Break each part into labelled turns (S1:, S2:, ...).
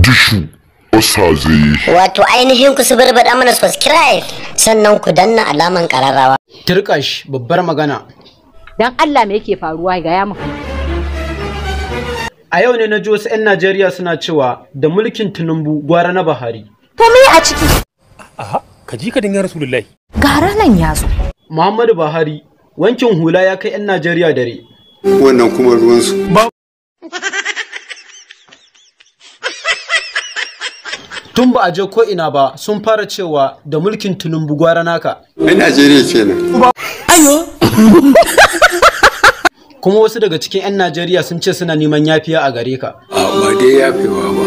S1: Dishu Osaze.
S2: Wato ainihin ku suburbuɗa mana subscribe sannan ku danna alaman ƙararrawa.
S3: Turkash babbar magana.
S4: Dan Allah me yake faruwa ga yamu?
S3: A yau ne na ji wasu 'yan Najeriya suna cewa da mulkin Tinubu gwara na Buhari.
S4: To me a ciki?
S5: Aha, ka ji ka dinga Rasulullahi.
S4: Gara nan ya zo.
S3: Muhammadu Buhari wankin hula ya kai 'yan Najeriya dare.
S6: Wannan kuma ruwansu.
S3: Tun ba a je ko ina ba sun fara cewa da mulkin Tinubu gwara naka.
S6: Ai Najeriya kenan.
S5: Ayo.
S3: Kuma wasu daga cikin 'yan Najeriya sun ce suna neman yafiya a gare ka.
S6: Ba dai yafewa ba.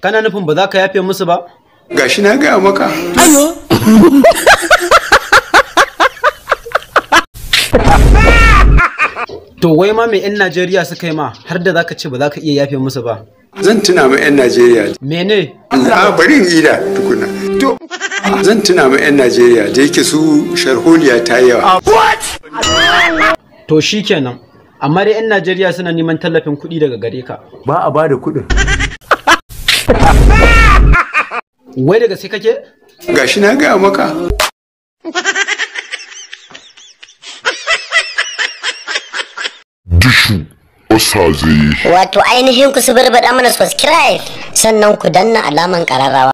S3: Kana nufin ba za ka yafe musu ba?
S6: Gashi na gaya maka.
S5: Ayo.
S3: To wai ma me 'yan Najeriya suka yi ma har da za ka ce ba za ka iya yafe musu ba?
S6: Zan tuna ma 'yan Najeriya.
S3: Mene?
S6: Bari in ida tukuna. To, zan tuna ma 'yan Najeriya da yake su sharholiya ta yawa.
S3: To shi kenan. Amma dai 'yan Najeriya suna neman tallafin kuɗi daga gare ka.
S7: Ba a bada kuɗin.
S3: Wai daga sai kake?
S6: Gashi na gaya maka.
S1: Dishu Osaze.
S2: Wato ainihin ku suburbuɗa mana subscribe sannan ku danna alaman ƙararrawa.